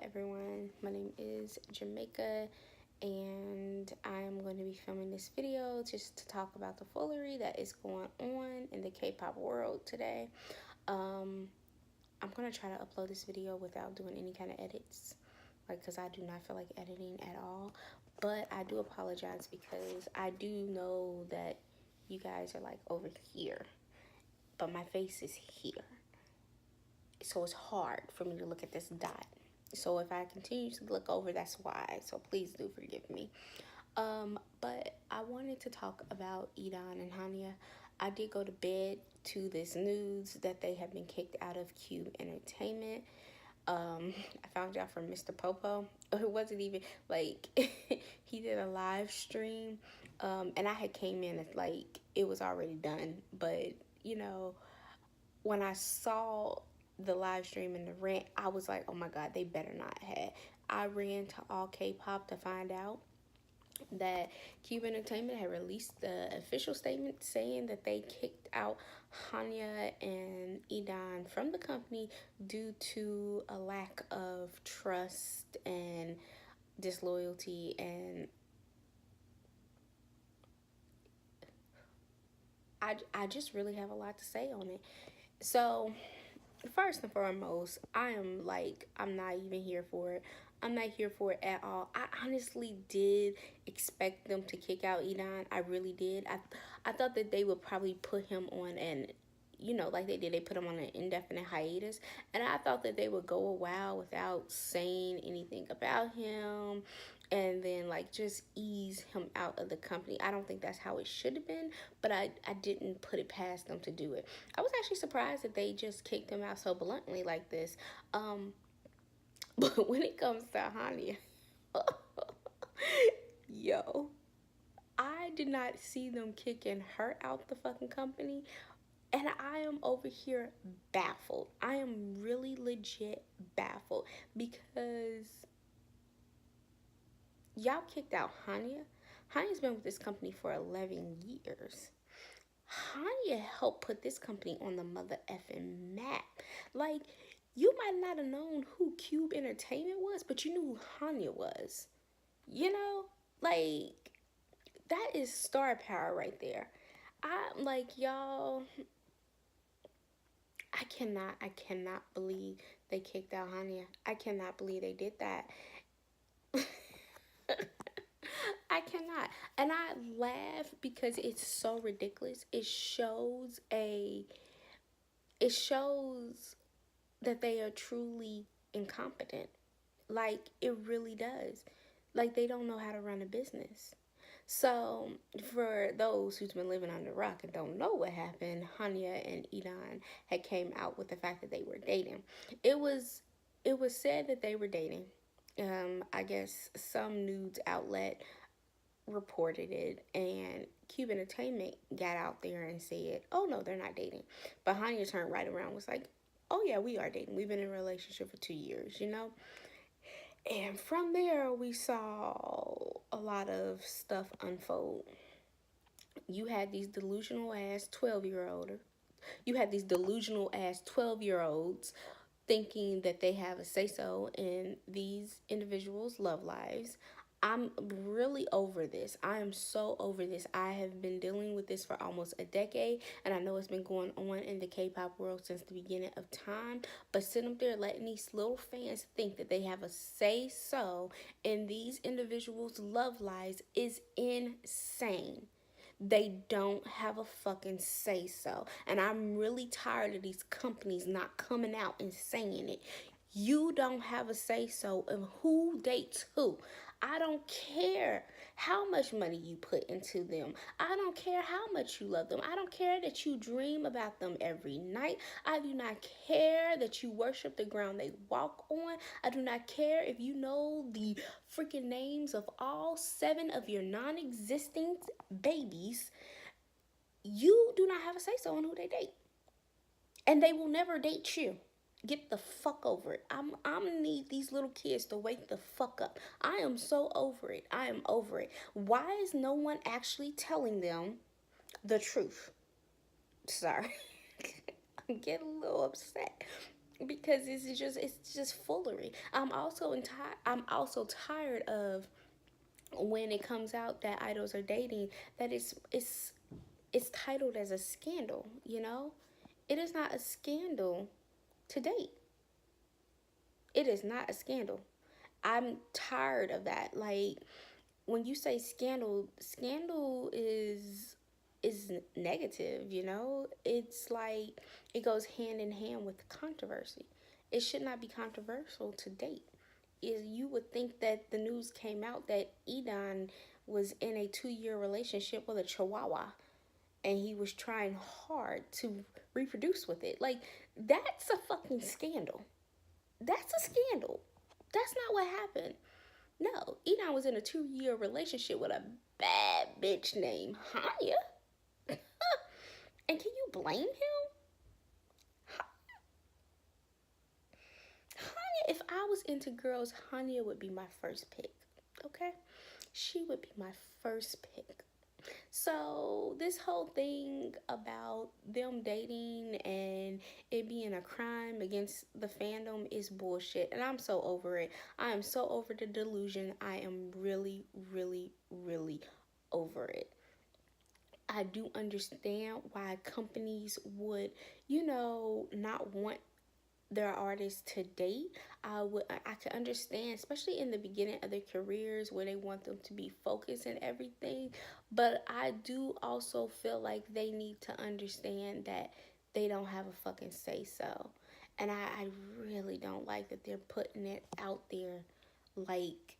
everyone, my name is Jamaica and I'm going to be filming this video just to talk about the foolery that is going on in the K-pop world today. I'm going to try to upload this video without doing any kind of edits, because I do not feel like editing at all, but I do apologize because I do know that you guys are like over here, but my face is here. So it's hard for me to look at this dot. So if I continue to look over, that's why. So please do forgive me. But I wanted to talk about E'dawn and Hyuna. I did go to bed to this news that they have been kicked out of Cube Entertainment. I found out from Mr. Popo. It wasn't even like he did a live stream, and I had came in as like it was already done. But you know, when I saw the live stream and the rant, I was like, oh my god, they better not have. I ran to all K-pop to find out that Cube Entertainment had released the official statement saying that they kicked out Hyuna and E'dawn from the company due to a lack of trust and disloyalty, and I just really have a lot to say on it. So first and foremost, I'm not even here for it. I'm not here for it at all. I honestly did expect them to kick out E'dawn. I really did. I thought that they would probably put him on an, like they did. They put him on an indefinite hiatus. And I thought that they would go a while without saying anything about him, and then like just ease him out of the company. I don't think that's how it should have been, but I didn't put it past them to do it. I was actually surprised that they just kicked him out so bluntly like this. But when it comes to Hanya, yo, I did not see them kicking her out the fucking company. And I am over here baffled. I am really legit baffled because y'all kicked out Hanya. Hanya's been with this company for 11 years. Hyuna helped put this company on the mother effing map. Like, you might not have known who Cube Entertainment was, but you knew who Hyuna was. You know? Like, that is star power right there. I'm like, y'all, I cannot believe they kicked out Hyuna. I cannot believe they did that. I cannot. And I laugh because it's so ridiculous. It shows that they are truly incompetent. Like, it really does. Like, they don't know how to run a business. So, for those who's been living under a rock and don't know what happened, Hanya and E'dawn had came out with the fact that they were dating. It was said that they were dating. I guess some news outlet reported it, and Cube Entertainment got out there and said, oh no, they're not dating. But Hanya turned right around, was like, oh yeah, we are dating. We've been in a relationship for 2 years, And from there, we saw a lot of stuff unfold. You had these delusional ass 12-year-olds thinking that they have a say-so in these individuals' love lives. I'm really over this. I am so over this. I have been dealing with this for almost a decade, and I know it's been going on in the K-pop world since the beginning of time, but sitting up there letting these little fans think that they have a say-so in these individuals' love lives is insane. They don't have a fucking say-so. And I'm really tired of these companies not coming out and saying it. You don't have a say-so of who dates who. I don't care how much money you put into them. I don't care how much you love them. I don't care that you dream about them every night. I do not care that you worship the ground they walk on. I do not care if you know the freaking names of all 7 of your non-existent babies. You do not have a say-so on who they date. And they will never date you. Get the fuck over it. I'm gonna need these little kids to wake the fuck up. I am so over it. I am over it. Why is no one actually telling them the truth? Sorry. I'm getting a little upset. because it's just foolery. I'm also tired of when it comes out that idols are dating, that it's titled as a scandal, you know? It is not a scandal to date. It is not a scandal. I'm tired of that. Like, when you say scandal, scandal is negative, you know? It's like it goes hand in hand with controversy. It should not be controversial to date. Is you would think that the news came out that E'dawn was in a 2-year relationship with a chihuahua and he was trying hard to reproduce with it. Like, that's a fucking scandal. That's a scandal. That's not what happened. No, E'dawn was in a 2-year relationship with a bad bitch named Hyuna. And can you blame him? Hyuna, if I was into girls, Hyuna would be my first pick. Okay? She would be my first pick. So this whole thing about them dating and it being a crime against the fandom is bullshit, and I'm so over it. I am so over the delusion. I am really, really, really over it. I do understand why companies would, not want their artists to date. I can understand, especially in the beginning of their careers where they want them to be focused and everything. But I do also feel like they need to understand that they don't have a fucking say so. And I really don't like that they're putting it out there like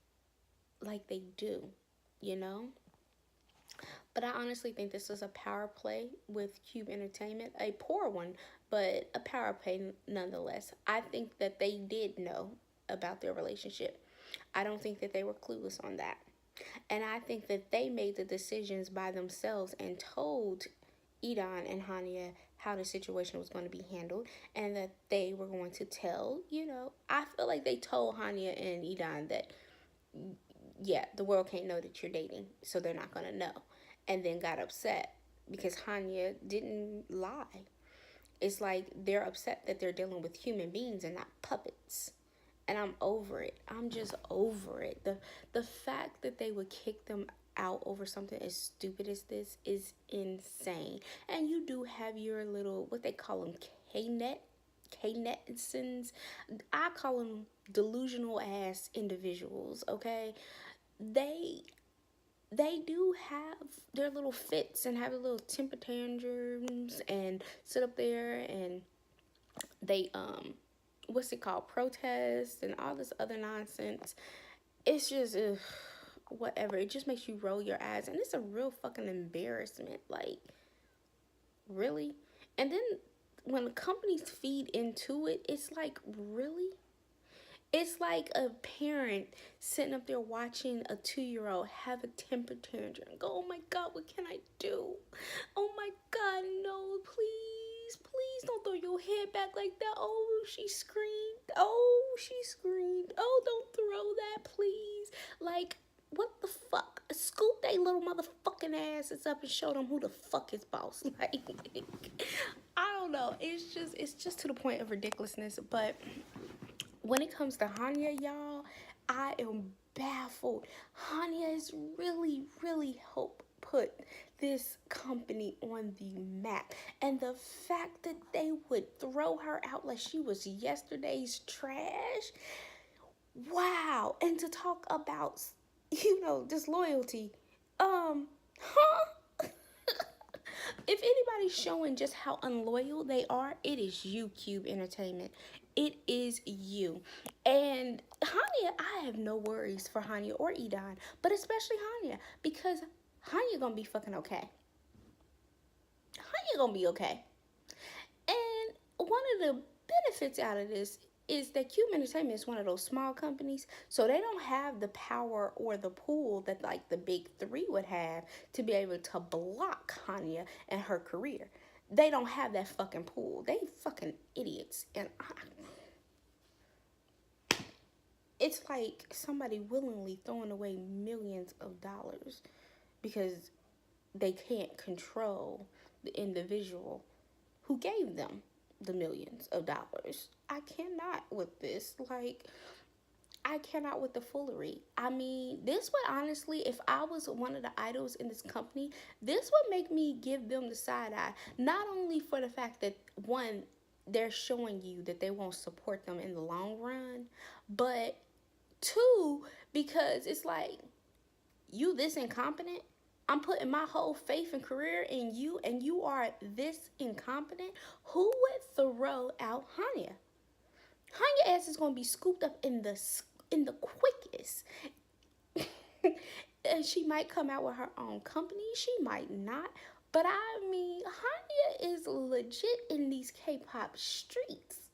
they do, you know? But I honestly think this was a power play with Cube Entertainment. A poor one, but a power play nonetheless. I think that they did know about their relationship. I don't think that they were clueless on that. And I think that they made the decisions by themselves and told E'dawn and Hania how the situation was going to be handled and that they were going to tell, I feel like they told Hania and E'dawn that, yeah, the world can't know that you're dating, so they're not going to know. And then got upset because Hania didn't lie. It's like they're upset that they're dealing with human beings and not puppets. And I'm over it. I'm just over it. The fact that they would kick them out over something as stupid as this is insane. And you do have your little, what they call them, K-netizens. I call them delusional ass individuals, okay? They do have their little fits and have their little temper tantrums and sit up there and they what's it called, protest and all this other nonsense. It's just whatever. It just makes you roll your eyes, and it's a real fucking embarrassment. Like, really? And then when the companies feed into it, it's like, really? It's like a parent sitting up there watching a 2-year-old have a temper tantrum and go, oh my God, what can I do? Oh my God, no, please don't throw your head back like that. Oh, she screamed. Oh, don't throw that, please. Like, what the fuck? Scoop they little motherfucking asses up and show them who the fuck is boss. Like, I don't know. It's just to the point of ridiculousness, but when it comes to Hania, y'all, I am baffled. Hania has really, really helped put this company on the map. And the fact that they would throw her out like she was yesterday's trash, wow. And to talk about, disloyalty, huh? If anybody's showing just how unloyal they are, it is you, Cube Entertainment. It is you. And Hania, I have no worries for Hania or E'dawn, but especially Hania, because Hania gonna be fucking okay. Hania gonna be okay. And one of the benefits out of this is that Cube Entertainment is one of those small companies, so they don't have the power or the pull that like the big three would have to be able to block Hania and her career. They don't have that fucking pull. They fucking idiots. And it's like somebody willingly throwing away millions of dollars because they can't control the individual who gave them. the millions of dollars. I cannot with this. Like, I cannot with the foolery. I mean, this would honestly, if I was one of the idols in this company, this would make me give them the side eye. Not only for the fact that, one, they're showing you that they won't support them in the long run, but two, because it's like, you this incompetent? I'm putting my whole faith and career in you, and you are this incompetent? Who would throw out Hanya? Hanya ass is gonna be scooped up in the quickest. And she might come out with her own company. She might not. But I mean, Hanya is legit in these K-pop streets.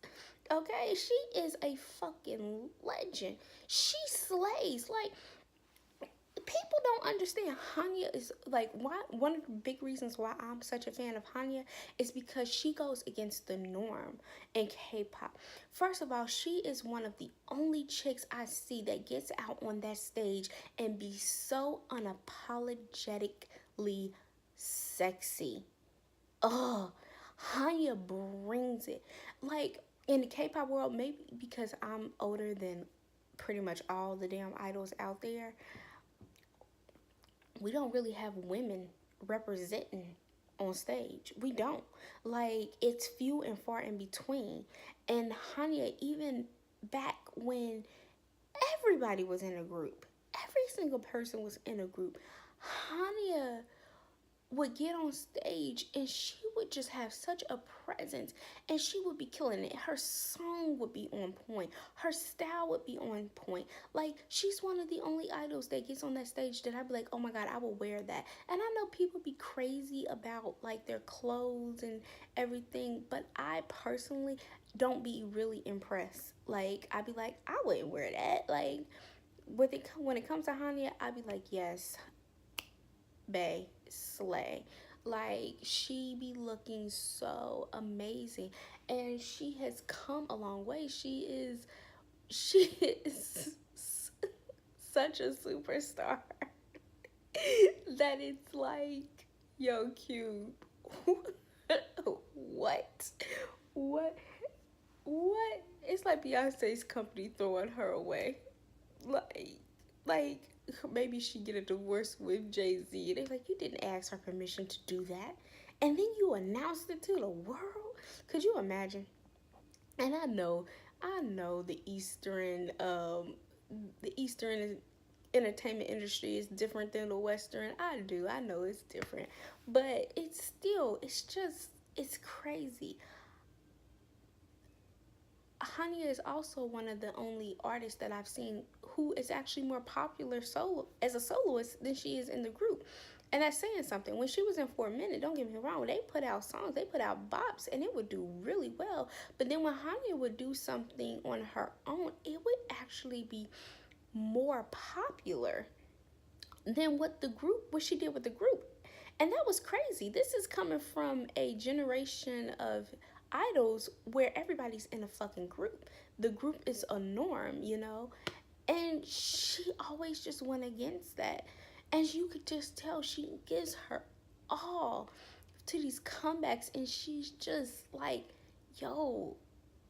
Okay, she is a fucking legend. She slays. Like, people don't understand. Hanya is like, why, one of the big reasons why I'm such a fan of Hanya is because she goes against the norm in K-pop. First of all, she is one of the only chicks I see that gets out on that stage and be so unapologetically sexy. Oh, Hanya brings it. Like, in the K-pop world, maybe because I'm older than pretty much all the damn idols out there, we don't really have women representing on stage. We don't. Like, it's few and far in between. And Hanya, even back when everybody was in a group, every single person was in a group, Hanya would get on stage and she would just have such a presence and she would be killing it. Her song would be on point. Her style would be on point. Like, she's one of the only idols that gets on that stage that I'd be like, oh my God, I will wear that. And I know people be crazy about like their clothes and everything, but I personally don't be really impressed. Like, I'd be like, I wouldn't wear that. Like, when it comes to Hanya, I'd be like, yes, bae, slay. Like, she be looking so amazing, and she has come a long way. She is such a superstar that it's like, yo, Cube, what what what it's like Beyonce's company throwing her away. Like maybe she get a divorce with Jay-Z. They're like, you didn't ask her permission to do that, and then you announced it to the world. Could you imagine? And I know the Eastern entertainment industry is different than the Western. I know it's different, but it's crazy. Hania is also one of the only artists that I've seen who is actually more popular solo as a soloist than she is in the group. And that's saying something. When she was in 4 Minute, don't get me wrong, they put out songs, they put out bops, and it would do really well. But then when Hania would do something on her own, it would actually be more popular than what she did with the group. And that was crazy. This is coming from a generation of idols where everybody's in a fucking group. The group is a norm, you know? And she always just went against that. And you could just tell she gives her all to these comebacks, and she's just like, yo,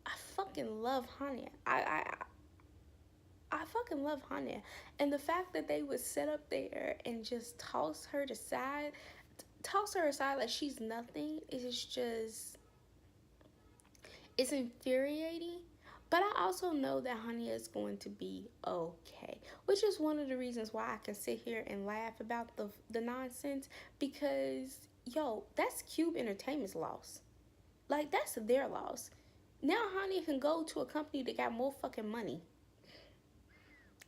I fucking love Hania. I fucking love Hania. And the fact that they would sit up there and just toss her aside like she's nothing, is just, it's infuriating. But I also know that Hania is going to be okay, which is one of the reasons why I can sit here and laugh about the nonsense, because, yo, that's Cube Entertainment's loss. Like, that's their loss. Now Hania can go to a company that got more fucking money.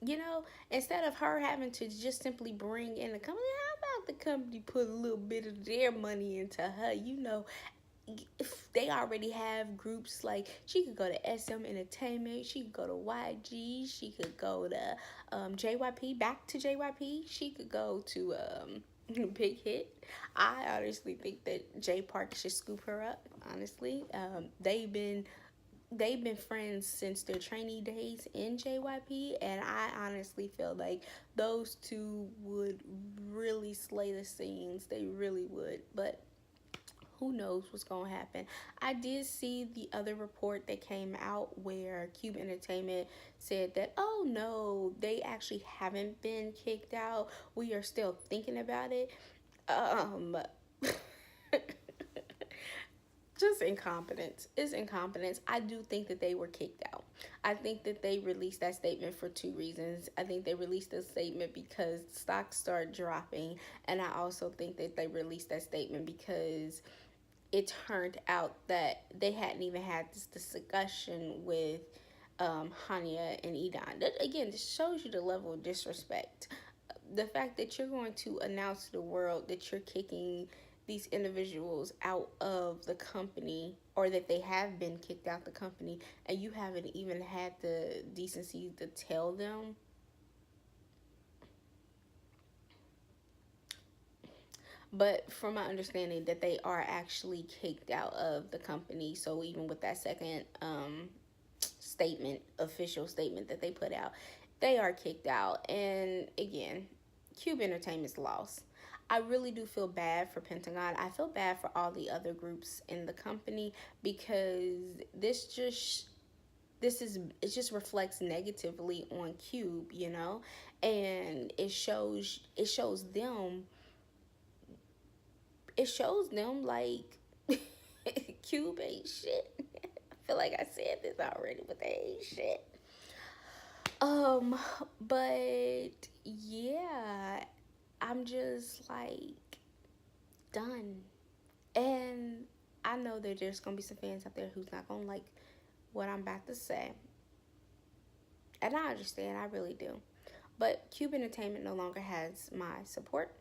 You know, instead of her having to just simply bring in the company, how about the company put a little bit of their money into her? You know, if they already have groups, like she could go to SM Entertainment, she could go to YG, she could go to JYP, back to JYP, she could go to Big Hit. I honestly think that J Park should scoop her up. Honestly, they've been friends since their trainee days in JYP, and I honestly feel like those two would really slay the scenes. They really would. But Who knows what's gonna happen? I did see the other report that came out where Cube Entertainment said that, oh no, they actually haven't been kicked out. We are still thinking about it. Um just incompetence. It's incompetence. I do think that they were kicked out. I think that they released that statement for two reasons. I think they released the statement because stocks started dropping, and I also think that they released that statement because it turned out that they hadn't even had this discussion with Hyuna and E'dawn. That again just shows you the level of disrespect. The fact that you're going to announce to the world that you're kicking these individuals out of the company, or that they have been kicked out the company, and you haven't even had the decency to tell them. But from my understanding, that they are actually kicked out of the company. So even with that second statement, official statement that they put out, they are kicked out. And again, Cube Entertainment's lost. I really do feel bad for Pentagon. I feel bad for all the other groups in the company, because it just reflects negatively on Cube, you know, and it shows them like Cube ain't shit. I feel like I said this already, but they ain't shit. Um, but yeah, I'm just like done. And I know that there's gonna be some fans out there who's not gonna like what I'm about to say. And I understand, I really do. But Cube Entertainment no longer has my support.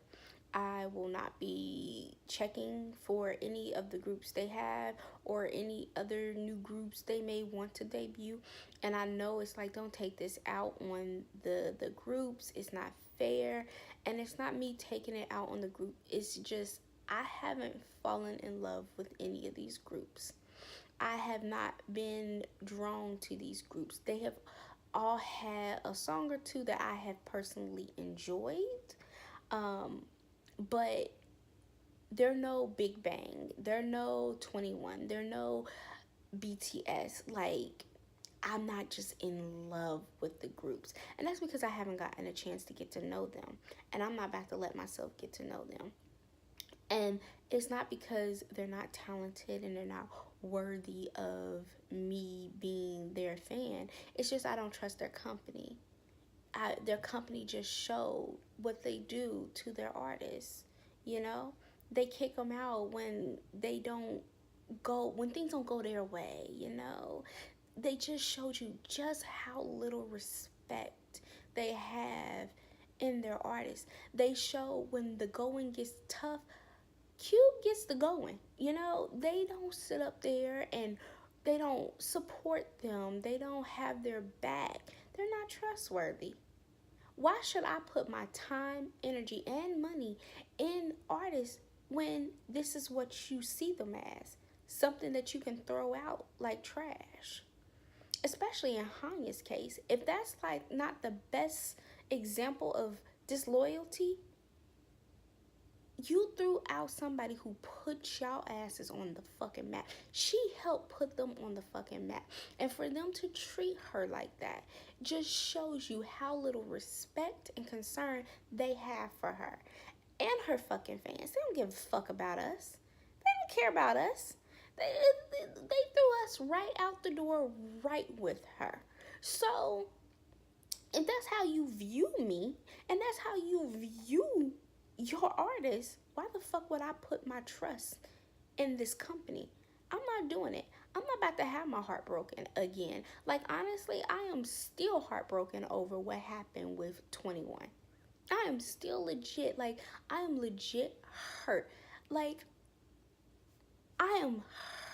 I will not be checking for any of the groups they have, or any other new groups they may want to debut. And I know it's like, don't take this out on the groups. It's not fair. And it's not me taking it out on the group. It's just, I haven't fallen in love with any of these groups. I have not been drawn to these groups. They have all had a song or two that I have personally enjoyed. Um, but they're no Big Bang. They're no 21. They're no BTS. Like, I'm not just in love with the groups. And that's because I haven't gotten a chance to get to know them. And I'm not about to let myself get to know them. And it's not because they're not talented and they're not worthy of me being their fan. It's just I don't trust their company. Their company just showed what they do to their artists. You know, they kick them out when when things don't go their way. You know, they just showed you just how little respect they have in their artists. They show when the going gets tough, Cube gets the going. You know, they don't sit up there and they don't support them. They don't have their back. They're not trustworthy. Why should I put my time, energy, and money in artists when this is what you see them as? Something that you can throw out like trash. Especially in Hanya's case. If that's like not the best example of disloyalty, you threw out somebody who put y'all asses on the fucking map. She helped put them on the fucking map. And for them to treat her like that just shows you how little respect and concern they have for her and her fucking fans. They don't give a fuck about us. They don't care about us. They threw us right out the door right with her. So, if that's how you view me, and that's how you view your artist, why the fuck would I put my trust in this company? I'm not doing it. I'm not about to have my heart broken again. Like, honestly, I am still heartbroken over what happened with 21. I am still legit. Like, I am legit hurt. Like, I am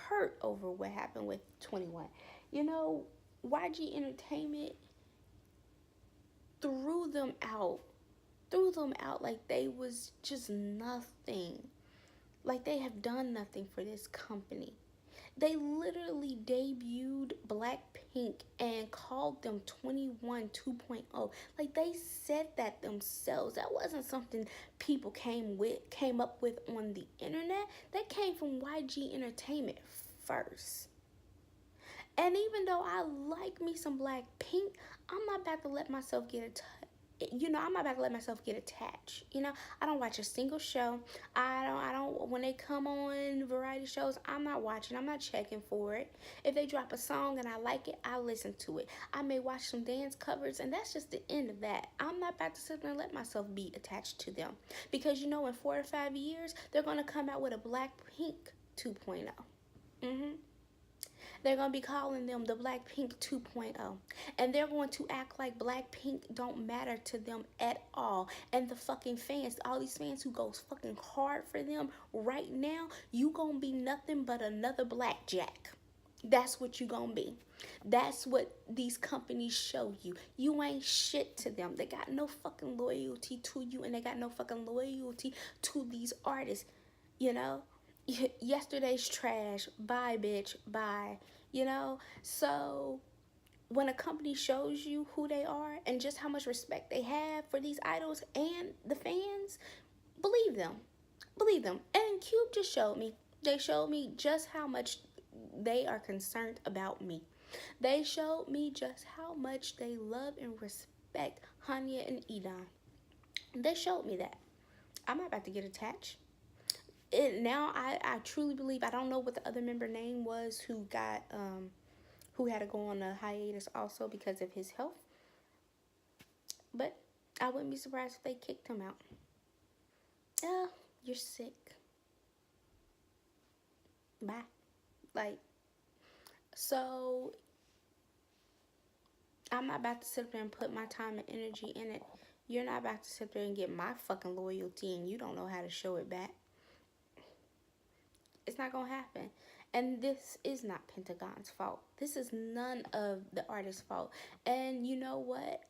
hurt over what happened with 21. You know, YG Entertainment threw them out like they was just nothing. Like they have done nothing for this company. They literally debuted Blackpink and called them 21 2.0. Like, they said that themselves. That wasn't something people came up with on the internet. That came from YG Entertainment first. And even though I like me some Blackpink, I'm not about to let myself get I'm not about to let myself get attached. I don't watch a single show. I don't when they come on variety shows, I'm not watching. I'm not checking for it. If they drop a song and I like it, I listen to it. I may watch some dance covers, and that's just the end of that. I'm not about to sit there and let myself be attached to them. Because in 4 or 5 years, they're gonna come out with a Blackpink 2.0. They're going to be calling them the Blackpink 2.0. And they're going to act like Blackpink don't matter to them at all. And the fucking fans, all these fans who goes fucking hard for them right now, you going to be nothing but another Blackjack. That's what you going to be. That's what these companies show you. You ain't shit to them. They got no fucking loyalty to you, and they got no fucking loyalty to these artists. Yesterday's trash. Bye, bitch. Bye. So when a company shows you who they are and just how much respect they have for these idols and the fans, believe them. Believe them. And Cube just showed me. They showed me just how much they are concerned about me. They showed me just how much they love and respect Hyuna and E'dawn. They showed me that. I'm not about to get attached. Now I truly believe, I don't know what the other member name was who had to go on a hiatus also because of his health, but I wouldn't be surprised if they kicked him out. You're sick, bye. So I'm not about to sit there and put my time and energy in it. You're not about to sit there and get my fucking loyalty and you don't know how to show it back. It's not gonna happen. And this is not Pentagon's fault. This is none of the artist's fault. And you know what?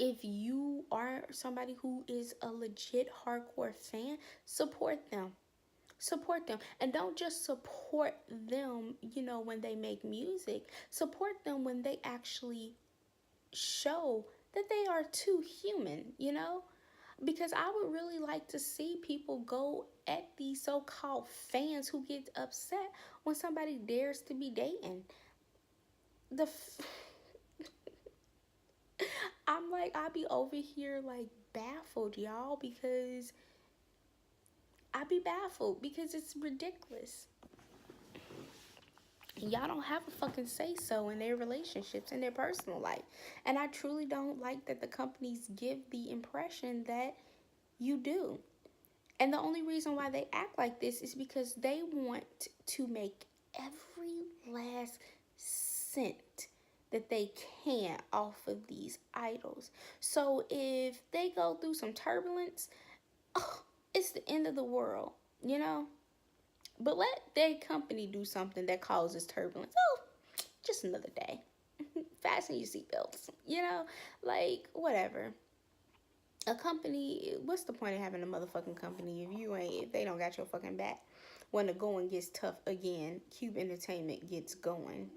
If you are somebody who is a legit hardcore fan, support them. Support them. And don't just support them, when they make music. Support them when they actually show that they are too human, Because I would really like to see people go at these so-called fans who get upset when somebody dares to be dating. I be over here baffled, y'all, because it's ridiculous. Y'all don't have a fucking say-so in their relationships, in their personal life. And I truly don't like that the companies give the impression that you do. And the only reason why they act like this is because they want to make every last cent that they can off of these idols. So if they go through some turbulence, it's the end of the world, But let their company do something that causes turbulence. Just another day. Fasten your seatbelts, whatever. A company, what's the point of having a motherfucking company if they don't got your fucking back? When the going gets tough again, Cube Entertainment gets going.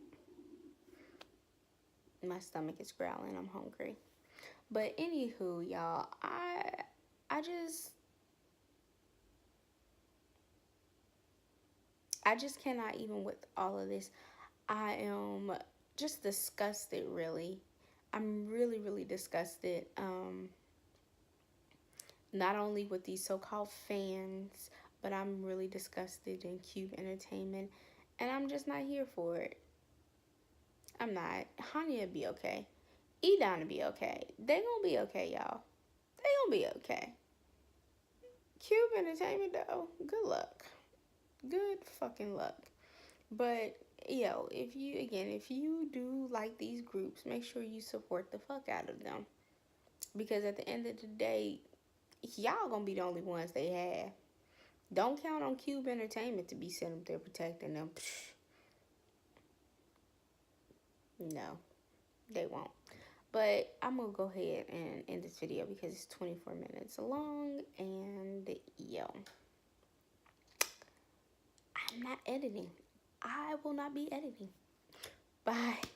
My stomach is growling. I'm hungry. But anywho, y'all, I just cannot, even with all of this. I am just disgusted, really. I'm really, really disgusted. Not only with these so-called fans, but I'm really disgusted in Cube Entertainment. And I'm just not here for it. I'm not. Hyuna will be okay. E'dawn will be okay. They gonna be okay, y'all. They gonna be okay. Cube Entertainment, though, good luck. Good fucking luck. But, if you do like these groups, make sure you support the fuck out of them. Because at the end of the day, y'all gonna be the only ones they have. Don't count on Cube Entertainment to be sitting up there protecting them. No, they won't. But I'm gonna go ahead and end this video because it's 24 minutes long. And I'm not editing. I will not be editing. Bye.